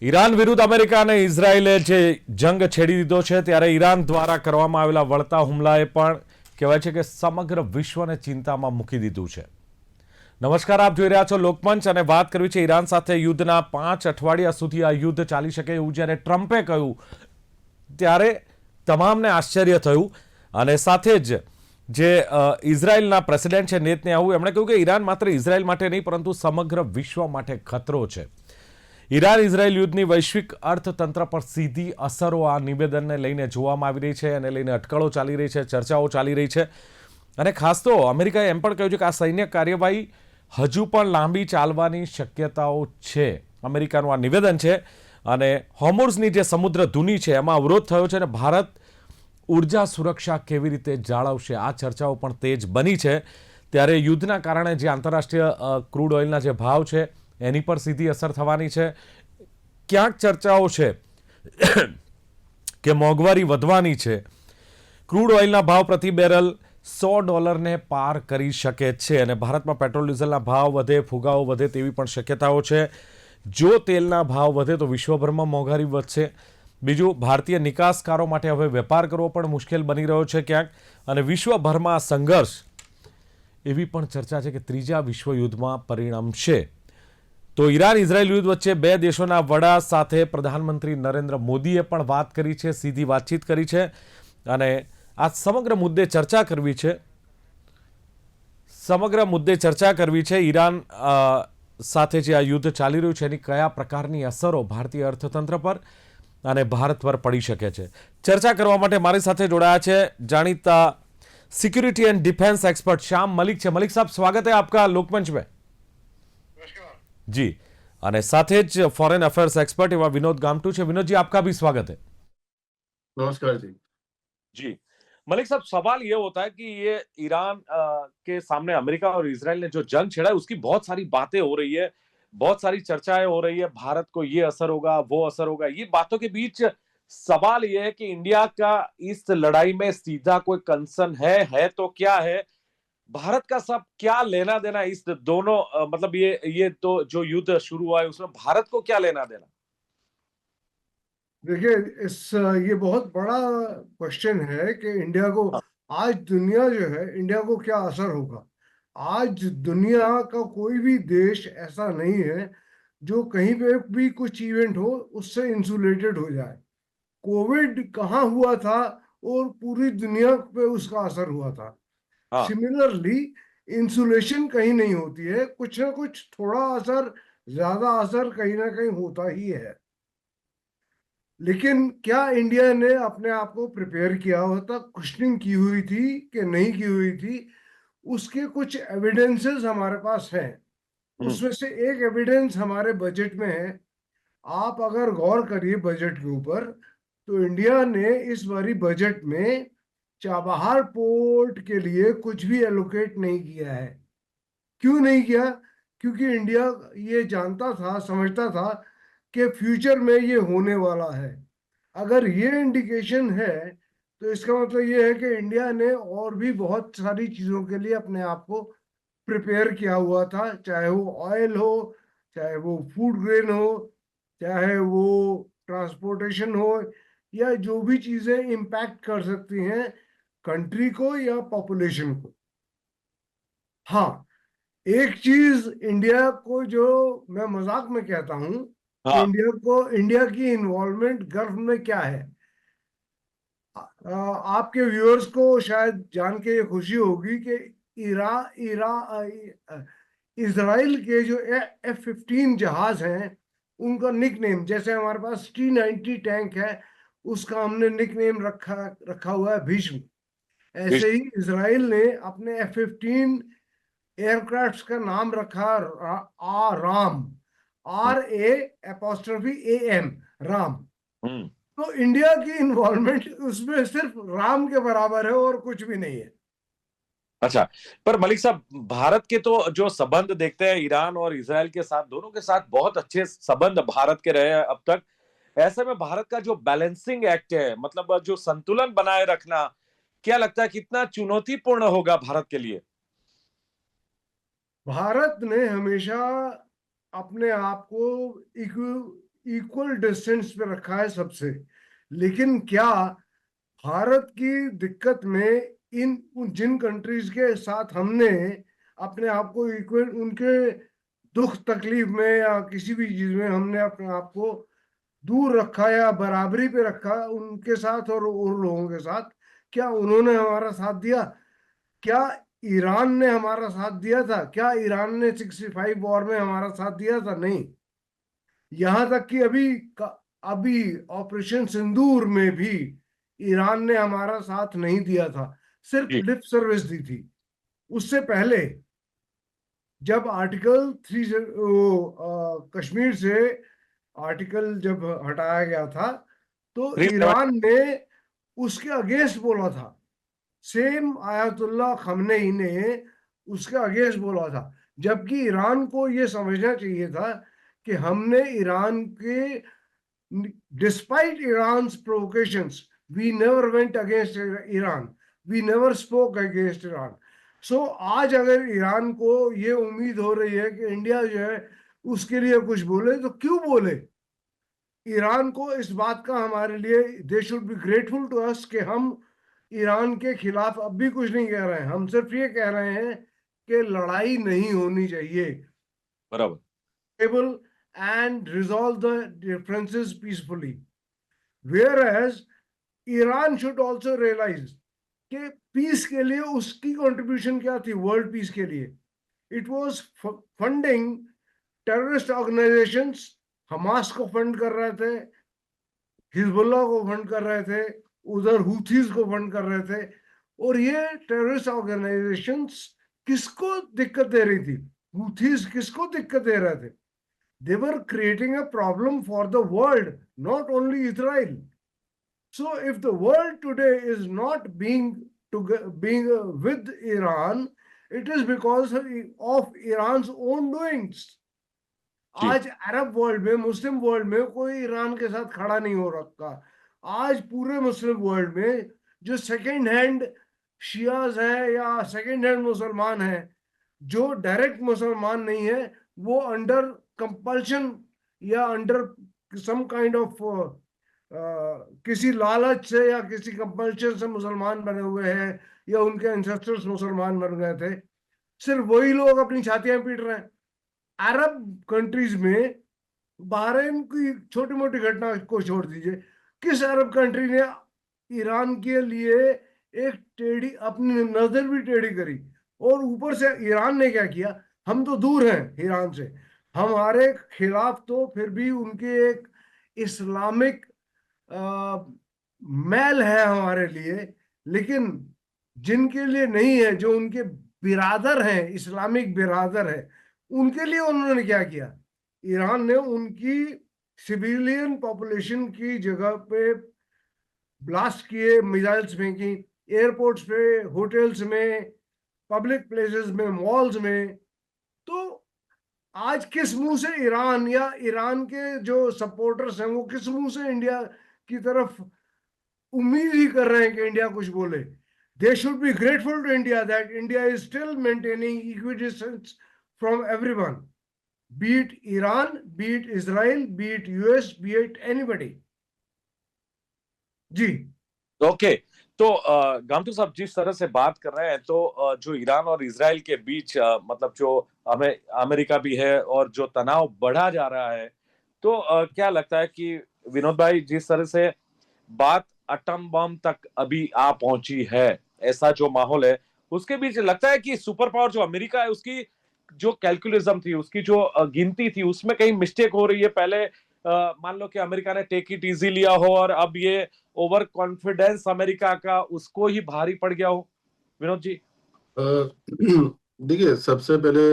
Iran વિરુદ્ધ America અને ઇઝરાયેલે જે જંગ છેડી દીધો છે ત્યારે ઈરાન દ્વારા કરવામાં આવેલા વળતા હુમલાએ પણ કહેવાય છે કે સમગ્ર વિશ્વને ચિંતામાં મૂકી દીધું છે। નમસ્કાર, આપ જોઈ રહ્યા છો લોકમંચ અને વાત કરવી છે ઈરાન સાથે યુદ્ધના 5 અઠવાડિયા સુધી આ યુદ્ધ ચાલી શકે એવું જ્યારે ટ્રમ્પે કહ્યું ત્યારે તમામને આશ્ચર્ય થયું અને સાથે જ જે ઇઝરાયેલના પ્રેસિડેન્ટ છે નેતન્યાહુ એમણે કહ્યું કે ઈરાન માત્ર ઇઝરાયેલ માટે નહીં પરંતુ સમગ્ર વિશ્વ માટે ખતરો છે। ઈરાન ઇઝરાયેલ યુદ્ધની વૈશ્વિક અર્થતંત્ર પર સીધી અસરો આ નિવેદનને લઈને જોવામાં આવી રહી છે અને લઈને અટકળો ચાલી રહી છે, ચર્ચાઓ ચાલી રહી છે અને ખાસ તો અમેરિકાએ એમ પણ કહ્યું છે કે આ સૈન્ય કાર્યવાહી હજુ પણ લાંબી ચાલવાની શક્યતાઓ છે। અમેરિકાનું આ નિવેદન છે અને હોર્મુઝની જે સમુદ્ર ધુની છે એમાં અવરોધ થયો છે અને ભારત ઉર્જા સુરક્ષા કેવી રીતે જાળવશે આ ચર્ચાઓ પણ તેજ બની છે। ત્યારે યુદ્ધના કારણે જે આંતરરાષ્ટ્રીય ક્રૂડ ઓઇલના જે ભાવ છે એની પર સીધી અસર થવાની છે। ક્યાંક ચર્ચાઓ છે કે મોંઘવારી વધવાની છે, ક્રૂડ ઓઇલના ભાવ પ્રતિ બેરલ $100 પાર કરી શકે છે અને ભારતમાં પેટ્રોલ ડીઝલના ભાવ વધે, ફુગાવો વધે તેવી પણ શક્યતાઓ છે। જો તેલના ભાવ વધે તો વિશ્વભરમાં મોંઘવારી વધશે। બીજું, ભારતીય નિકાસકારો માટે હવે વેપાર કરવો પણ મુશ્કેલ બની રહ્યો છે ક્યાંક અને વિશ્વભરમાં સંઘર્ષ એવી પણ ચર્ચા છે કે ત્રીજા વિશ્વયુદ્ધમાં પરિણમશે। તો ઈરાન ઇઝરાયેલ યુદ્ધ વચ્ચે બે દેશોના વડા સાથે પ્રધાનમંત્રી નરેન્દ્ર મોદીએ પણ વાત કરી છે, સીધી વાતચીત કરી છે અને આ સમગ્ર મુદ્દે ચર્ચા કરવી છે। સમગ્ર મુદ્દે ચર્ચા કરવી છે ઈરાન સાથે જે આ યુદ્ધ ચાલી રહ્યું છે એની કયા પ્રકારની અસરો ભારતીય અર્થતંત્ર પર અને ભારત પર પડી શકે છે। ચર્ચા કરવા માટે મારી સાથે જોડાયા છે જાણીતા security and defence expert Shyam Malik છે। मलिक साहब, स्वागत है आपका लोकमंच में। जी, અને સાથે જ ફોરેન અફેર્સ एक्सपर्ट एवं विनोद गामटू છે। विनोद जी, आपका भी स्वागत है। नमस्कार जी। जी, मलिक साहब, सवाल ये होता है कि ये ईरान के सामने अमेरिका और इजराइल ने जो जंग छेड़ा है उसकी बहुत सारी बातें हो रही है, बहुत सारी चर्चाएं हो रही है, भारत को ये असर होगा, वो असर होगा। ये बातों के बीच सवाल ये है कि इंडिया का इस लड़ाई में सीधा कोई कंसर्न है तो क्या है? भारत का सब क्या लेना देना इस दोनों मतलब ये तो जो युद्ध शुरू हुआ है उसमें भारत को क्या लेना देना? देखिए, ये बहुत बड़ा क्वेश्चन है कि इंडिया को आज दुनिया जो है, इंडिया को क्या असर होगा। आज दुनिया का कोई भी देश ऐसा नहीं है जो कहीं पे भी कुछ इवेंट हो उससे इंसुलेटेड हो जाए। कोविड कहाँ हुआ था और पूरी दुनिया पे उसका असर हुआ था। हाँ, सिमिलरली इंसुलेशन कहीं नहीं होती है, कुछ ना कुछ थोड़ा असर, ज्यादा असर कहीं ना कहीं होता ही है। लेकिन क्या इंडिया ने अपने आप को प्रिपेयर किया होता, कुशनिंग की हुई थी कि नहीं की हुई थी, उसके कुछ एविडेंसेस हमारे पास हैं। उसमें से एक एविडेंस हमारे बजट में है। आप अगर गौर करिए बजट के ऊपर, तो इंडिया ने इस बारी बजट में चाबहार पोर्ट के लिए कुछ भी एलोकेट नहीं किया है। क्यों नहीं किया? क्योंकि इंडिया ये जानता था, समझता था कि फ्यूचर में ये होने वाला है। अगर ये इंडिकेशन है तो इसका मतलब ये है कि इंडिया ने और भी बहुत सारी चीज़ों के लिए अपने आप को प्रिपेयर किया हुआ था, चाहे वो ऑयल हो, चाहे वो फूड ग्रेन हो, चाहे वो ट्रांसपोर्टेशन हो, या जो भी चीज़ें इम्पैक्ट कर सकती हैं कंट्री को या पॉपुलेशन को। हाँ, एक चीज इंडिया को जो मैं मजाक में कहता हूं कि हाँ, इंडिया की इन्वॉल्वमेंट गल्फ में क्या है। आपके व्यूअर्स को शायद जान के ये खुशी होगी कि इजराइल के जो F-15 जहाज हैं उनका निक नेम, जैसे हमारे पास T-90 टैंक है उसका हमने निक नेम रखा हुआ है भीष्म, ऐसे ही इजराइल ने अपने F-15 एयरक्राफ्ट का नाम रखा राम, RA'AM, राम। तो इंडिया की इन्वॉल्वमेंट उसमें सिर्फ राम के बराबर है और कुछ भी नहीं है। अच्छा, पर मलिक साहब, भारत के तो जो संबंध देखते हैं ईरान और इजराइल के साथ, दोनों के साथ बहुत अच्छे संबंध भारत के रहे हैं अब तक। ऐसे में भारत का जो बैलेंसिंग एक्ट है, मतलब जो संतुलन बनाए रखना, क्या लगता है कितना चुनौतीपूर्ण होगा भारत के लिए? भारत ने हमेशा अपने आप को इक्वल डिस्टेंस पे रखा है सबसे। लेकिन क्या भारत की दिक्कत में जिन कंट्रीज के साथ हमने अपने आप को इक्वल, उनके दुख तकलीफ में या किसी भी चीज में हमने अपने आप को दूर रखा या बराबरी पे रखा उनके साथ और लोगों के साथ, क्या उन्होंने हमारा साथ दिया? क्या ईरान ने हमारा साथ दिया था? क्या ईरान ने 65 वॉर में हमारा साथ दिया था? नहीं। यहां तक कि अभी ऑपरेशन सिंदूर में भी ईरान ने हमारा साथ नहीं दिया था, सिर्फ जी लिप सर्विस दी थी। उससे पहले जब आर्टिकल थ्री कश्मीर से आर्टिकल जब हटाया गया था, तो 370। ईरान ने उसके अगेंस्ट बोला था। सेम आयतुल्लाह खमनेई ने उसके अगेंस्ट बोला था। जबकि ईरान को यह समझना चाहिए था कि हमने ईरान के, despite Iran provocations, we never went against Iran, we never spoke against Iran. So आज अगर ईरान को ये उम्मीद हो रही है कि इंडिया जो है उसके लिए कुछ बोले, तो क्यों बोले? ईरान को इस बात का हमारे लिए, they should be grateful to us कि हम ईरान के खिलाफ अब भी कुछ नहीं कह रहे हैं। हम सिर्फ ये कह रहे हैं कि लड़ाई नहीं होनी चाहिए, बराबर। Table and resolve the differences peacefully. Whereas Iran should also realise कि पीस के लिए उसकी कंट्रीब्यूशन क्या थी वर्ल्ड पीस के लिए। It was funding terrorist organisations, Hamas को फंड कर रहे थे, हिजबुल्लाह को फंड कर रहे थे, उधर हुथीज को फंड कर रहे थे। और ये टेररिस्ट ऑर्गेनाइजेशंस किसको दिक्कत दे रही थी? हुथीज किसको दिक्कत दे रहे थे? They were creating a problem for the world, not only Israel. So if the world today is not being with Iran, it is because of Iran's own doings. जी आज अरब वर्ल्ड में, मुस्लिम वर्ल्ड में कोई Iran के साथ खड़ा नहीं हो रखा। आज पूरे मुस्लिम वर्ल्ड में जो सेकंड हैंड शियाज हैं या सेकंड हैंड मुसलमान हैं, जो डायरेक्ट मुसलमान नहीं है, वो अंडर कंपल्शन या अंडर सम काइंड ऑफ किसी लालच से या किसी कंपल्शन से मुसलमान बने हुए हैं, या उनके एंसेस्टर्स मुसलमान बन गए थे, सिर्फ वही लोग अपनी छातियां पीट रहे हैं। अरब कंट्रीज में, बहरीन की छोटी मोटी घटना को छोड़ दीजिए, किस अरब कंट्री ने ईरान के लिए एक टेढ़ी अपनी नजर भी टेढ़ी करी? और ऊपर से ईरान ने क्या किया? हम तो दूर हैं ईरान से, हमारे खिलाफ तो फिर भी उनके एक इस्लामिक मैल है हमारे लिए। लेकिन जिनके लिए नहीं है, जो उनके बिरादर हैं, इस्लामिक बिरादर है, उनके लिए उन्होंने क्या किया? ईरान ने उनकी सिविलियन पॉपुलेशन की जगह पे ब्लास्ट किए, मिसाइल्स फेंकी, एयरपोर्ट्स पे, होटल्स में, पब्लिक प्लेसेस में, मॉल्स में। तो आज किस मुंह से ईरान या ईरान के जो सपोर्टर्स हैं, वो किस मुंह से इंडिया की तरफ उम्मीद ही कर रहे हैं कि इंडिया कुछ बोले? They should be grateful to India that India is still maintaining equidistance from everyone, be it Iran, be it Israel, be it US, be it anybody. जी। ओके। तो गांधू साहब जिस तरह से बात कर रहे हैं, तो जो ईरान और इजराइल के बीच मतलब जो हमें अमेरिका भी है और जो तनाव बढ़ा जा रहा है, तो क्या लगता है कि विनोद भाई जिस तरह से बात एटम बम तक अभी आ पहुंची है, ऐसा जो माहौल है उसके बीच लगता है कि सुपर पावर जो अमेरिका है उसकी जो कैलकुलिज्म थी, उसकी जो गिनती थी, उसमें कहीं मिस्टेक हो रही है? पहले मान लो कि अमेरिका ने टेक इट इजी लिया हो और अब ये ओवर कॉन्फिडेंस अमेरिका का उसको ही भारी पड़ गया हो। विनोद जी। अ, देखिए, सबसे पहले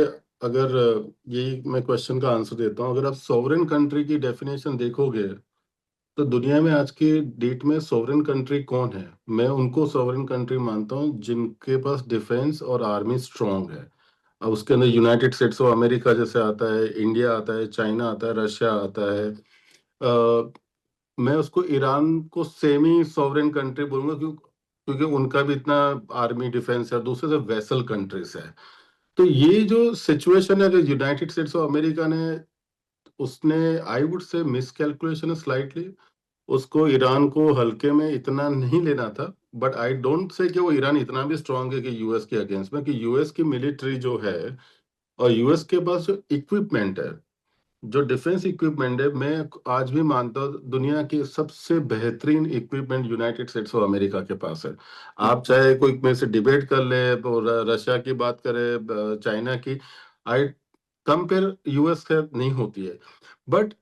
अगर यही मैं क्वेश्चन का आंसर देता हूँ, अगर आप सॉवरेन कंट्री की डेफिनेशन देखोगे तो दुनिया में आज के डेट में सॉवरेन कंट्री कौन है? मैं उनको सॉवरेन कंट्री मानता हूँ जिनके पास डिफेंस और आर्मी स्ट्रांग है। अब उसके अंदर यूनाइटेड स्टेट्स ऑफ अमेरिका जैसे आता है, इंडिया आता है, चाइना आता है, रशिया आता है। मैं उसको ईरान को सेमी सॉवरेन कंट्री बोलूंगा, क्योंकि उनका भी इतना आर्मी डिफेंस है, दूसरे से वेसल कंट्रीज है। तो ये जो सिचुएशन है, अगर यूनाइटेड स्टेट्स ऑफ अमेरिका ने उसने I would say miss calculation slightly, उसको ईरान को हल्के में इतना नहीं लेना था। बट आई डोंट से कि वो ईरान इतना भी स्ट्रांग है कि यूएस के अगेंस्ट में, कि यूएस की मिलिट्री जो है और यूएस के पास जो इक्विपमेंट है, जो डिफेंस इक्विपमेंट है, मैं आज भी मानता हूँ दुनिया की सबसे बेहतरीन equipment United states of America के पास है। आप चाहे कोई में से डिबेट कर ले, रशिया की बात करें, चाइना की, आई कंपेयर यूएस से नहीं होती है। बट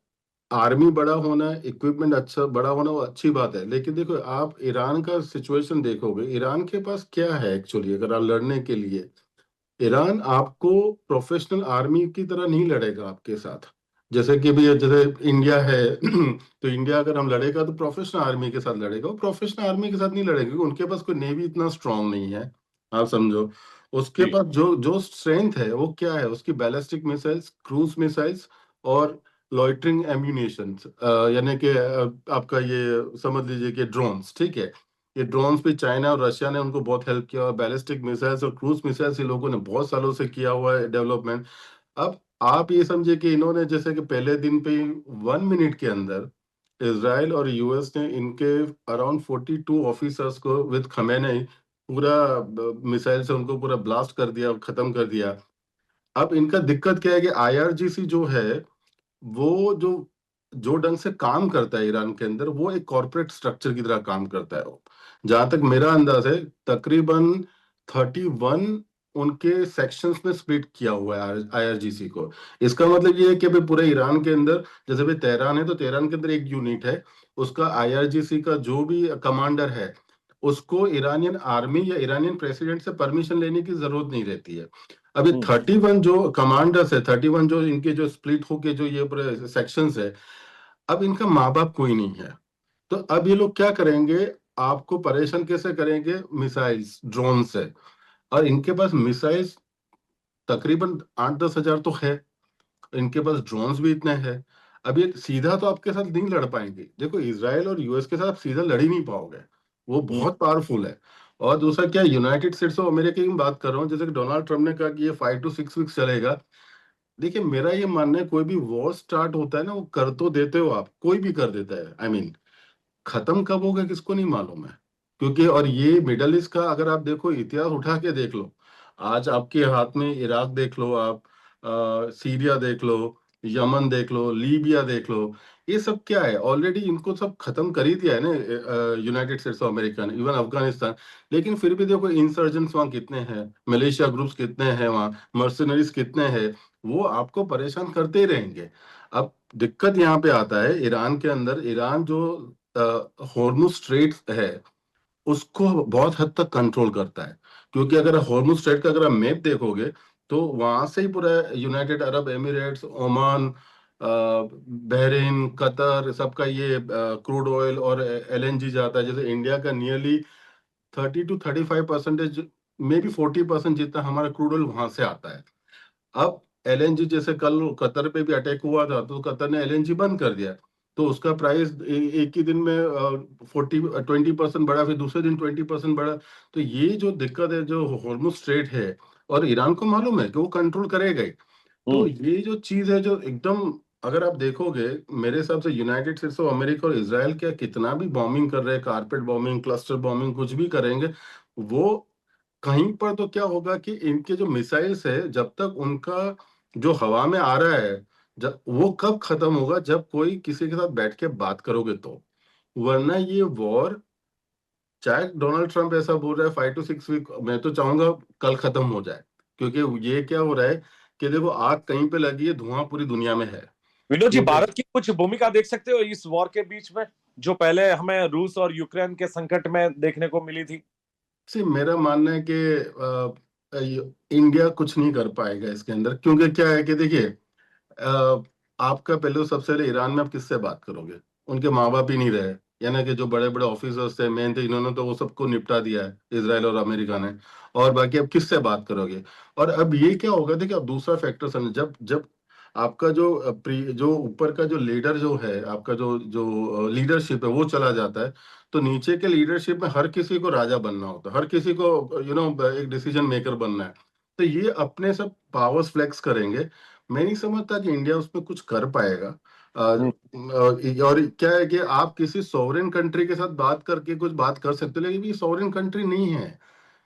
आर्मी बड़ा होना, इक्विपमेंट अच्छा बड़ा होना, वो अच्छी बात है। लेकिन देखो, आप ईरान का सिचुएशन देखोगे, ईरान के पास क्या है एक्चुअली अगर आप लड़ने के लिए। ईरान आपको प्रोफेशनल आर्मी की तरह नहीं लड़ेगा आपके साथ। जैसे कि भी जैसे इंडिया है तो इंडिया अगर हम लड़ेगा तो प्रोफेशनल आर्मी के साथ लड़ेगा, वो प्रोफेशनल आर्मी के साथ नहीं लड़ेगा क्योंकि उनके पास कोई नेवी इतना स्ट्रांग नहीं है। आप समझो, उसके जी। पास जो जो स्ट्रेंथ है वो क्या है, उसकी बैलिस्टिक मिसाइल्स, क्रूज मिसाइल्स और लॉइटरिंग एम्यूनेशन, यानी कि आपका ये समझ लीजिए कि ड्रोन्स, ठीक है। ये ड्रोन्स भी चाइना और रशिया ने उनको बहुत हेल्प किया, और बैलिस्टिक मिसाइल्स और क्रूज मिसाइल्स ये लोगों ने बहुत सालों से किया हुआ है डेवलपमेंट। अब आप ये समझिए कि इन्होंने जैसे कि पहले दिन पे 1 मिनट के अंदर इसराइल और यूएस ने इनके अराउंड 42 ऑफिसर्स को विद खमेनेई पूरा मिसाइल से उनको पूरा ब्लास्ट कर दिया, खत्म कर दिया। अब इनका दिक्कत क्या है कि आईआरजीसी जो है, वो जो जो ढंग से काम करता है ईरान के अंदर, वो एक कॉर्पोरेट स्ट्रक्चर की तरह काम करता है वो। जहां तक मेरा अंदाज है, तकरीबन 31 उनके सेक्शंस में स्प्लिट किया हुआ है आईआरजीसी को। इसका मतलब ये है कि भाई पूरे ईरान के अंदर, जैसे भाई तेहरान है तो तेहरान के अंदर एक यूनिट है, उसका आईआरजीसी का जो भी कमांडर है, उसको ईरानियन आर्मी या ईरानियन प्रेसिडेंट से परमिशन लेने की जरूरत नहीं रहती है। अभी हम्म। 31 जो कमांडर्स है, 31 जो इनके जो स्प्लिट होके जो ये पूरे सेक्शंस है, अब इनका माँ बाप कोई नहीं है। तो अब ये लोग क्या करेंगे, आपको परेशान कैसे करेंगे, मिसाइल्स, ड्रोन से। और इनके पास मिसाइल्स तकरीबन 8-10 हजार तो है, इनके पास ड्रोन्स भी इतने हैं। अब ये सीधा तो आपके साथ नहीं लड़ पाएंगे। देखो, इसराइल और यूएस के साथ आप सीधा लड़ ही नहीं पाओगे, वो हम्म। बहुत पावरफुल है। और दूसरा क्या, यूनाइटेड स्टेट्स ऑफ अमेरिका की बात कर रहा हूँ, जैसे कि डोनाल्ड ट्रम्प ने कहा कि ये 5 to 6 वीक्स चलेगा। देखिए, मेरा ये मानना है, कोई भी वॉर स्टार्ट होता है ना, वो कर तो देते हो आप, कोई भी कर देता है, आई मीन खत्म कब होगा किसको नहीं मालूम है। क्योंकि और ये मिडल ईस्ट का अगर आप देखो, इतिहास उठा के देख लो, आज आपके हाथ में इराक देख लो आप, सीरिया देख लो, यमन देख लो, लीबिया देख लो, ये सब क्या है, ऑलरेडी इनको सब खत्म कर ही दिया है ना यूनाइटेड स्टेट्स ऑफ अमेरिका ने, इवन अफगानिस्तान। लेकिन फिर भी देखो, इंसर्जेंट्स वहाँ कितने हैं, मलेशिया ग्रुप्स कितने हैं वहाँ, मर्सनरीज कितने हैं, वो आपको परेशान करते ही रहेंगे। अब दिक्कत यहाँ पे आता है ईरान के अंदर, ईरान जो हॉर्मुज स्ट्रेट है, उसको बहुत हद तक कंट्रोल करता है। क्योंकि अगर हॉर्मुज स्ट्रेट का अगर आप मैप देखोगे, तो वहां से ही पूरा United Arab Emirates, Oman, Bahrain, Qatar, सबका ये क्रूड ऑयल और एलएनजी जाता है। जैसे इंडिया का नियरली 30 to 35%, मे बी 40% जितना हमारा क्रूड ऑयल वहां से आता है। अब एलएनजी, जैसे कल कतर पे भी अटैक हुआ था तो कतर ने एलएनजी बंद कर दिया, तो उसका प्राइस एक ही दिन में 20% बढ़ा, फिर दूसरे दिन 20% बढ़ा। तो ये जो दिक्कत है, जो हॉर्मुज स्ट्रेट है, और ईरान को मालूम है कि वो कंट्रोल करेगा ही। तो हम्म। ये जो चीज है जो एकदम, अगर आप देखोगे, मेरे हिसाब से यूनाइटेड स्टेट्स ऑफ अमेरिका और इसराइल क्या कितना भी बॉम्बिंग कर रहे हैं, कारपेट बॉम्बिंग, क्लस्टर बॉम्बिंग, कुछ भी करेंगे, वो कहीं पर तो क्या होगा कि इनके जो मिसाइल्स है, जब तक उनका जो हवा में आ रहा है, जब वो कब खत्म होगा, जब कोई किसी के साथ बैठ के बात करोगे तो। वरना ये वॉर, चाहे डोनाल्ड ट्रंप ऐसा बोल रहा है 5 to 6 वीक, मैं तो चाहूंगा कल खत्म हो जाए। क्योंकि ये क्या हो रहा है कि देखो, आग कहीं पे लगी है, धुआं पूरी दुनिया में है। विनोद जी, क्योंकि भारत की कुछ भूमिका देख सकते हो इस वॉर के बीच में, जो पहले हमें रूस और यूक्रेन के संकट में देखने को मिली थी? से मेरा मानना है कि इंडिया कुछ नहीं कर पाएगा इसके अंदर। क्योंकि क्या है कि देखिए, आपका पहले तो सबसे पहले ईरान में आप किससे बात करोगे, उनके माँ बाप ही नहीं रहे, यानी कि जो बड़े बड़े ऑफिसर्स थे, मेन थे, इन्होंने तो वो सबको निपटा दिया है, इसराइल और अमेरिका ने। और बाकी अब किससे बात करोगे। और अब ये क्या होगा, देखिए अब दूसरा फैक्टर समझ, जब जब आपका जो जो ऊपर का जो लीडर जो है, आपका जो जो लीडरशिप है वो चला जाता है, तो नीचे के लीडरशिप में हर किसी को राजा बनना होता है, हर किसी को एक डिसीजन मेकर बनना है। तो ये अपने सब पावर्स फ्लेक्स करेंगे। मैं नहीं समझता कि इंडिया उसमें कुछ कर पाएगा। हम्म, और क्या है कि आप किसी सॉवरेन कंट्री के साथ बात करके कुछ बात कर सकते हो, लेकिन ये सॉवरेन कंट्री नहीं है,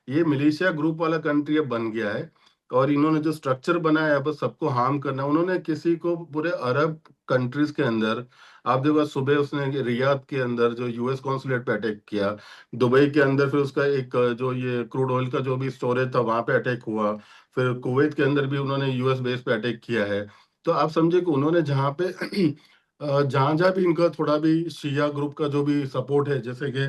ये मिलिशिया ग्रुप वाला कंट्री अब बन गया है। और इन्होंने जो स्ट्रक्चर बनाया है बस सबको हार्म करना है। उन्होंने किसी को पूरे अरब कंट्रीज के अंदर, आप देखो सुबह उसने रियाद के अंदर जो यूएस कॉन्सुलेट पे अटैक किया, दुबई के अंदर फिर उसका एक जो ये क्रूड ऑयल का जो भी स्टोरेज था वहां पे अटैक हुआ, फिर कुवैत के अंदर भी उन्होंने यूएस बेस पे अटैक किया है। तो आप समझे कि उन्होंने जहाँ पे जहां जहां भी इनका थोड़ा भी शिया ग्रुप का जो भी सपोर्ट है, जैसे कि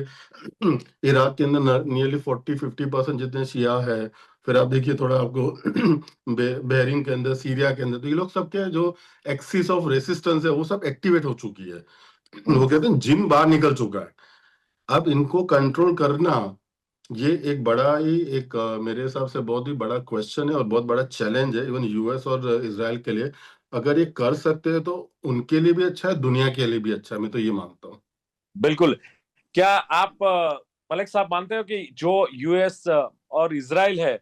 इराक के अंदर नियरली 40-50% जितने शिया है, फिर आप देखिए थोड़ा आपको बहरीन के अंदर, सीरिया के अंदर, तो ये लोग सब क्या है, जो एक्सिस ऑफ रेसिस्टेंस है वो सब एक्टिवेट हो चुकी है। वो कहते हैं जिन बाहर निकल चुका है। अब इनको कंट्रोल करना, ये एक बड़ा ही एक मेरे हिसाब से बहुत ही बड़ा क्वेश्चन है और बहुत बड़ा चैलेंज है इवन यूएस और इसराइल के लिए। अगर ये कर सकते हैं तो उनके लिए भी अच्छा है, दुनिया के लिए भी अच्छा है, मैं तो ये मानता हूँ। बिल्कुल। क्या आप मलिक साहब मानते हो कि जो यूएस और इसराइल है,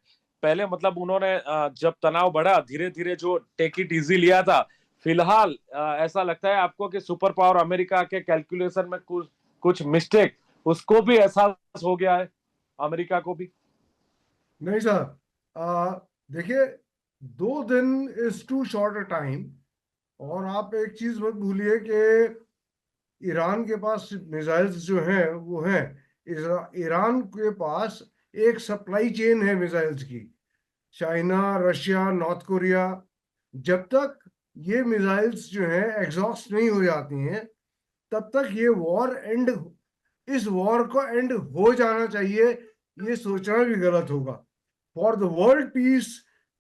पहले मतलब उन्होंने जब तनाव बढ़ा धीरे धीरे जो टेक इट इजी लिया था, फिलहाल ऐसा लगता है आपको कि सुपर पावर अमेरिका के कैलकुलेशन में कुछ कुछ मिस्टेक उसको भी एहसास हो गया है, अमेरिका को भी? नहीं सर, देखिए, 2 दिन is too short a time. और आप एक चीज मत भूलिए कि ईरान के पास मिसाइल्स जो हैं वो हैं। ईरान के पास एक सप्लाई चेन है मिसाइल्स की, चाइना, रशिया, नॉर्थ कोरिया। जब तक ये मिसाइल्स जो हैं एग्जॉस्ट नहीं हो जाती हैं, तब तक ये वॉर एंड, इस वॉर को एंड हो जाना चाहिए, ये सोचना भी गलत होगा। फॉर द वर्ल्ड पीस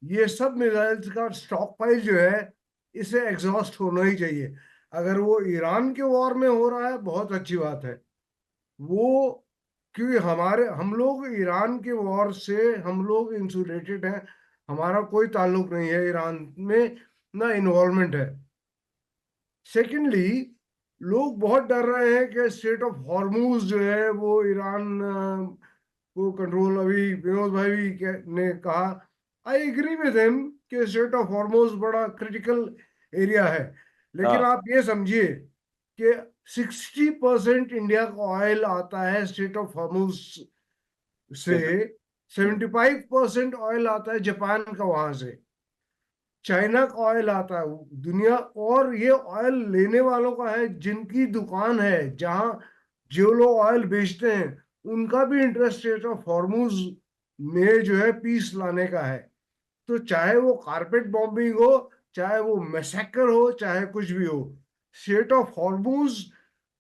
ये सब मिसाइल्स का स्टॉक फाइल जो है, इसे एग्जॉस्ट होना ही चाहिए। अगर वो ईरान के वॉर में हो रहा है, बहुत अच्छी बात है। वो, क्योंकि हम लोग ईरान के वॉर से हम लोग इंसुलेटेड हैं, हमारा कोई ताल्लुक नहीं है ईरान में, ना इन्वॉल्वमेंट है। सेकेंडली, लोग बहुत डर रहे हैं कि स्ट्रेट ऑफ हॉर्मूज जो है वो ईरान को कंट्रोल, अभी विनोद भाई भी ने कहा, आई एग्री विद हिम कि स्ट्रेट ऑफ हॉर्मूज बड़ा क्रिटिकल एरिया है। लेकिन हाँ। आप ये समझिए कि 60% इंडिया का ऑयल आता है स्ट्रेट ऑफ हॉर्मूज से, 75% ऑयल आता है जापान का वहां से, चाइना का ऑयल आता है दुनिया। और ये ऑयल लेने वालों का है, जिनकी दुकान है, जहां जो लोग ऑयल बेचते हैं, उनका भी इंटरेस्ट रेट ऑफ हॉर्मूज में जो है पीस लाने का है। तो चाहे वो कारपेट बॉम्बिंग हो, चाहे वो मैसेकर हो, चाहे कुछ भी हो, स्ट्रेट ऑफ हॉर्मूज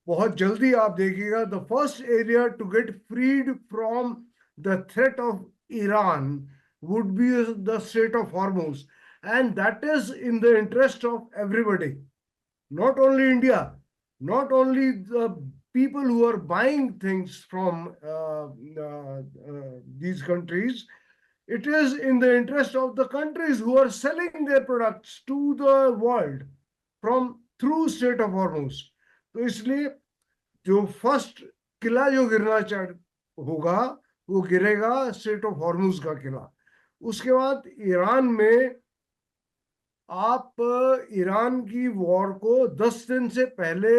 बहुत जल्दी आप देखिएगा, the first area to get freed from the threat of Iran would be the Strait of Hormuz, and that is in the interest of everybody, not only India, not only the people who are buying things from these countries. It is in the interest of the countries who are selling their products to the world from through Strait of Hormuz. तो इसलिए जो first किला जो गिरना चढ़ होगा, वो गिरेगा straight of Hormuz का किला। उसके बाद ईरान में, आप ईरान की वॉर को 10 दिन से पहले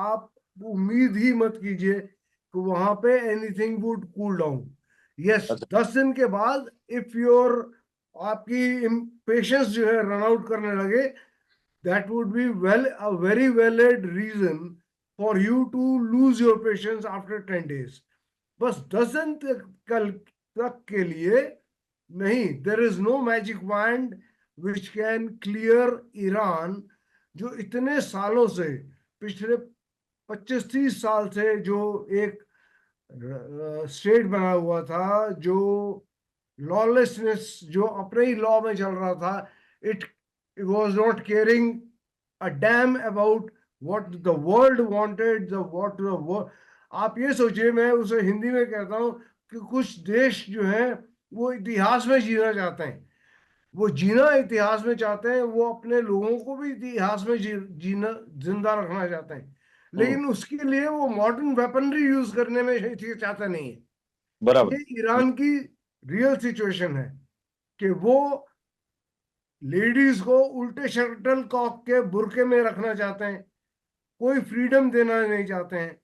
आप उम्मीद ही मत कीजिए कि वहां pay anything would cool down. Yes, अच्छा। 10 दिन के बाद इफ योर, आपकी पेशेंस जो है रन आउट करने लगे, that would be a very valid reason for you to lose your patience after 10 days. बस 10 दिन तक के लिए नहीं, there is no magic wand which can clear Iran, जो इतने सालों से, पिछले 25-30 साल से जो एक स्टेट बना हुआ था, जो लॉलेसनेस, जो अपने ही लॉ में चल रहा था, it was not caring a damn about what the world wanted, the world. आप ये सोचिए, मैं उसे हिंदी में कहता हूँ कि कुछ देश जो हैं वो इतिहास में जीना चाहते हैं, वो जीना इतिहास में चाहते हैं, वो अपने लोगों को भी इतिहास में जीना, जिंदा रखना चाहते हैं, लेकिन उसके लिए वो मॉडर्न वेपनरी यूज करने में चाहते नहीं है। बराबर। ये ईरान की रियल सिचुएशन है कि वो लेडीज को उल्टे शटल कॉक के बुरके में रखना चाहते हैं, कोई फ्रीडम देना नहीं चाहते हैं,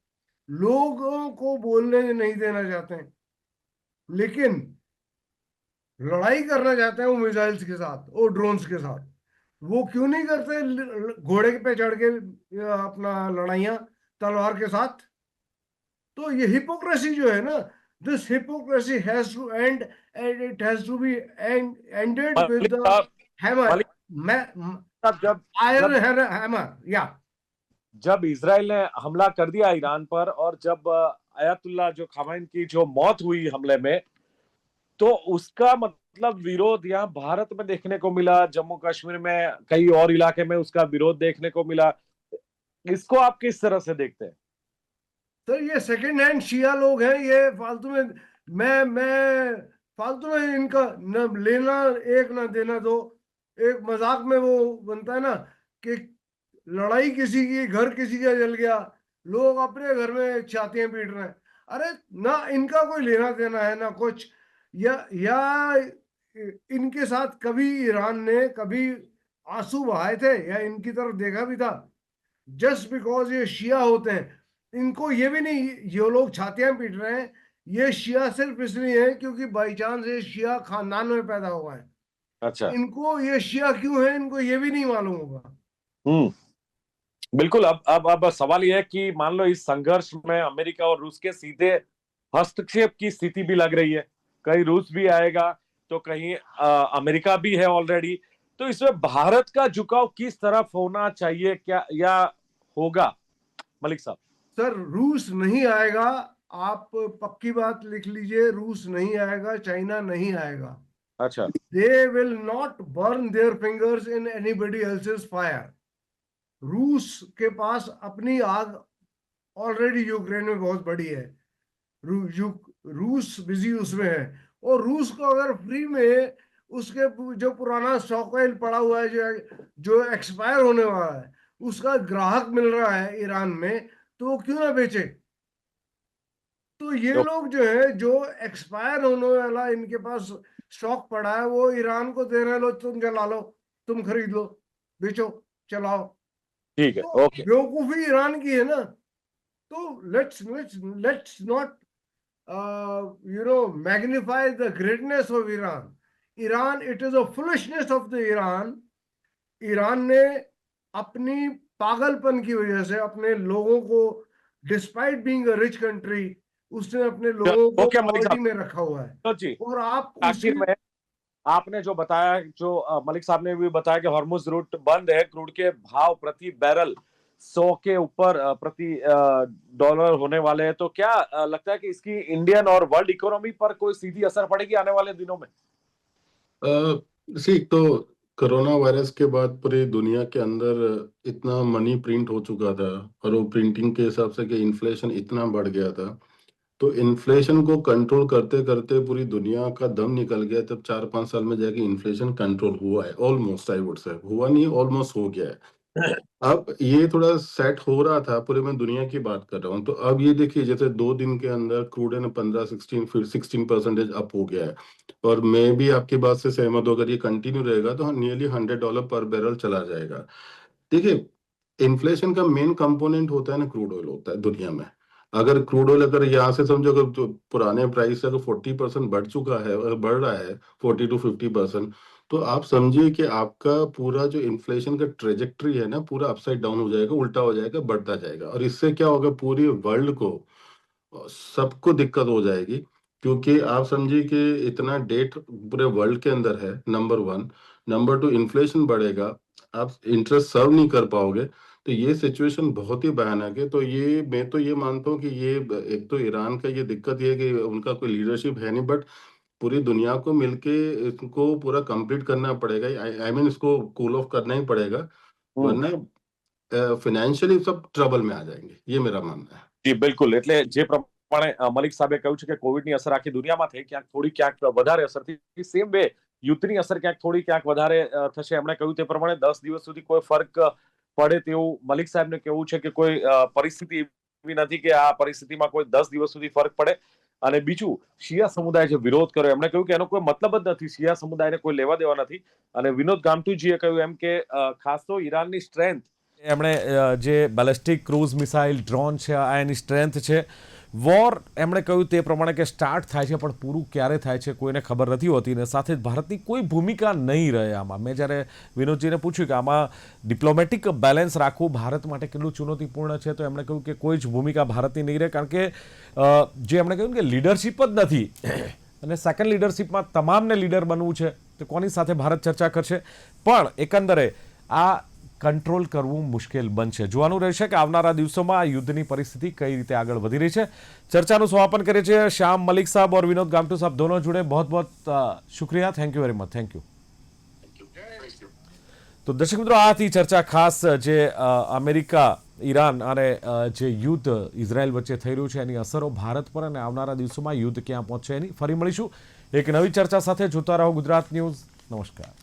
लोगों को बोलने नहीं देना चाहते हैं, लेकिन लड़ाई करना चाहते हैं वो मिसाइल्स के साथ, वो ड्रोन्स के साथ। वो क्यों नहीं करते घोड़े पे चढ़ के अपना लड़ाइयां तलवार के साथ? तो ये हिपोक्रेसी जो है ना, this hypocrisy has to end, and it has to be ended with Malik the साहब, हैमर, मलिक साहब, जब आयरन जब हैमर, या जब इसराइल ने हमला कर दिया ईरान पर, और जब अयातुल्ला जो खामेनी की जो मौत हुई हमले में, तो उसका मतलब विरोध यहाँ भारत में देखने को मिला, जम्मू कश्मीर में कई और इलाके में उसका विरोध देखने को मिला। इसको आप किस तरह से देखते हैं? तो ये सेकंड हैंड शिया लोग हैं, ये फालतू में, मैं फालतू में इनका न लेना एक न देना दो। एक मजाक में वो बनता है ना कि लड़ाई किसी की, घर किसी का जल गया, लोग अपने घर में छातियां पीट रहे हैं। अरे ना इनका कोई लेना देना है ना कुछ, या इनके साथ कभी ईरान ने कभी आंसू बहाए थे या इनकी तरफ देखा भी था? जस्ट बिकॉज ये शिया होते हैं, इनको ये भी नहीं, ये लोग छातियां पीट रहे हैं, ये शिया सिर्फ इसलिए है क्योंकि बाई चांस ये शिया खानदान में पैदा हुआ है। अच्छा। इनको ये शिया क्यों है, इनको ये भी नहीं मालूम होगा। हम्म। बिल्कुल। अब सवाल यह है कि मान लो इस संघर्ष में अमेरिका और रूस के सीधे हस्तक्षेप की स्थिति भी लग रही है। कहीं रूस भी आएगा तो कहीं अमेरिका भी है ऑलरेडी। तो इसमें भारत का झुकाव किस तरफ होना चाहिए, क्या या होगा, मलिक साहब? सर रूस नहीं आएगा, आप पक्की बात लिख लीजिए, रूस नहीं आएगा, चाइना नहीं आएगा। अच्छा। They will not burn their fingers in anybody else's fire. रूस के पास अपनी आग ऑलरेडी यूक्रेन में बहुत बड़ी है, रूस बिजी उसमें है। और रूस को अगर फ्री में उसके जो पुराना स्टॉक ऑयल पड़ा हुआ है, जो जो एक्सपायर होने वाला है, उसका ग्राहक मिल रहा है ईरान में, तो वो क्यों ना बेचे? तो ये तो लोग जो है, जो एक्सपायर होने वाला इनके पास स्टॉक पड़ा है, वो ईरान को दे रहे, लो तुम जला लो, तुम खरीद लो, बेचो, चलाओ। ठीक है। तो ओके। बेवकूफी ईरान की है ना। तो let's not magnify the greatness of Iran. It is a foolishness of the Iran. Iran ने अपनी पागलपन की वजह से अपने लोगों को, despite being a rich country, उसने अपने लोगों को ओके मलिक पॉवर्टी साहब। में रखा हुआ है। तो जी, और आप आखिर उसी, में आपने जो बताया, जो मलिक साहब ने भी बताया कि हॉर्मुज रूट बंद है, क्रूड के भाव प्रति बैरल 100 के ऊपर प्रति डॉलर होने वाले हैं, तो क्या लगता है कि इसकी इंडियन और वर्ल्ड इकोनॉमी पर कोई सीधी असर पड़ेगी आने वाले दिनों में? तो कोरोना वायरस के बाद पूरी दुनिया के अंदर इतना मनी प्रिंट हो चुका था, और वो प्रिंटिंग के हिसाब से कि इन्फ्लेशन इतना बढ़ गया था, तो इन्फ्लेशन को कंट्रोल करते करते पूरी दुनिया का दम निकल गया। तब 4-5 साल में जाके इन्फ्लेशन कंट्रोल हुआ है, ऑलमोस्ट, आई वुड से, हुआ नहीं, ऑलमोस्ट हो गया है। अब ये थोड़ा सेट हो रहा था, पूरे मैं दुनिया की बात कर रहा हूँ। तो अब ये देखिए, जैसे 2 दिन के अंदर क्रूड है ना 15-16, फिर 16% अप हो गया है। और मैं भी आपकी बात से सहमत हूँ, अगर ये कंटिन्यू रहेगा तो नियरली $100 पर बैरल चला जाएगा। देखिए, इन्फ्लेशन का मेन कंपोनेंट होता है ना, क्रूड ऑयल होता है दुनिया में। अगर क्रूड ऑयल, अगर यहाँ से समझो, अगर तो पुराने प्राइस से अगर 40% बढ़ चुका है, अगर बढ़ रहा है 40-50%, तो आप समझिए कि आपका पूरा जो इन्फ्लेशन का ट्रेजेक्ट्री है ना, पूरा अपसाइड डाउन हो जाएगा, उल्टा हो जाएगा, बढ़ता जाएगा। और इससे क्या होगा, पूरी वर्ल्ड को, सबको दिक्कत हो जाएगी। क्योंकि आप समझिए कि इतना डेट पूरे वर्ल्ड के अंदर है, नंबर 1। नंबर 2, इन्फ्लेशन बढ़ेगा, आप इंटरेस्ट सर्व नहीं कर पाओगे। तो ये सिचुएशन बहुत ही भयानक है। तो ये, मैं तो ये मानता हूँ कि ये, एक तो ईरान का ये दिक्कत ये है कि उनका कोई लीडरशिप है नहीं, बट पूरी दुनिया को मिलके इसको पूरा कंप्लीट करना पड़ेगा। आई मीन, इसको कूल ऑफ करना ही पड़ेगा, वरना फाइनेंशियली सब ट्रबल में आ जाएंगे, ये मेरा मानना है। જી બિલકુલ. એટલે જે પ્રમાણે મલિક સાહેબે કહ્યું છે કે કોવિડની અસર આખી દુનિયામાં થઈ, ક્યાંક થોડી ક્યાંક વધારે અસર થઈ, સેમ વે યુદ્ધની અસર ક્યાંક થોડી ક્યાંક વધારે થશે. એમણે કહ્યું તે પ્રમાણે 10 દિવસ સુધી કોઈ ફરક પડે તેવું મલિક સાહેબને કહેવું છે કે કોઈ પરિસ્થિતિ એવી નથી કે આ પરિસ્થિતિમાં કોઈ 10 દિવસ સુધી ફરક પડે. અને બીજું શિયા સમુદાય જે વિરોધ કર્યો એમણે કહ્યું કે એનો કોઈ મતલબ જ નથી, શિયા સમુદાયને કોઈ લેવા દેવા નથી. અને વિનોદ ગામતુજીએ કહ્યું એમ કે ખાસ તો ઈરાનની સ્ટ્રેન્થ, એમણે જે બેલેસ્ટિક ક્રૂઝ મિસાઇલ ડ્રોન છે આ એની સ્ટ્રેન્થ છે. વોર એમણે કહ્યું તે પ્રમાણે કે સ્ટાર્ટ થાય છે પણ પૂરું ક્યારે થાય છે કોઈને ખબર નથી હોતી, અને સાથે જ ભારતની કોઈ ભૂમિકા નહીં રહે આમાં. મેં જ્યારે વિનોદજીને પૂછ્યું કે આમાં ડિપ્લોમેટિક બેલેન્સ રાખવું ભારત માટે કેટલું ચુનૌતીપૂર્ણ છે, તો એમણે કહ્યું કે કોઈ જ ભૂમિકા ભારતની નહીં રહે, કારણ કે જે એમણે કહ્યું કે લીડરશિપ જ નથી અને સેકન્ડ લીડરશિપમાં તમામને લીડર બનવું છે તો કોની સાથે ભારત ચર્ચા કરશે. પણ એકંદરે આ કંટ્રોલ કરવું મુશ્કેલ બનશે. જોવાનું રહેશે કે આવનારા દિવસોમાં આ યુદ્ધની પરિસ્થિતિ કઈ રીતે આગળ વધી રહી છે. ચર્ચાનું સમાપન કરે છે શ્યામ મલિક સાहब और विनोद गामटू साहब दोनों जुड़े. बहुत बहुत शुक्रिया, thank you very much, thank you. તો દર્શક મિત્રો, આ હતી ચર્ચા ખાસ જે અમેરિકા, ઈરાન અને જે યુદ્ધ ઇઝરાયલ વચ્ચે થઈ રહ્યું છે એની અસરો ભારત પર અને આવનારા દિવસોમાં યુદ્ધ ક્યાં પહોંચશે એની. ફરી મળીશું એક નવી ચર્ચા સાથે. જોતા રહો ગુજરાત ન્યૂઝ. નમસ્કાર.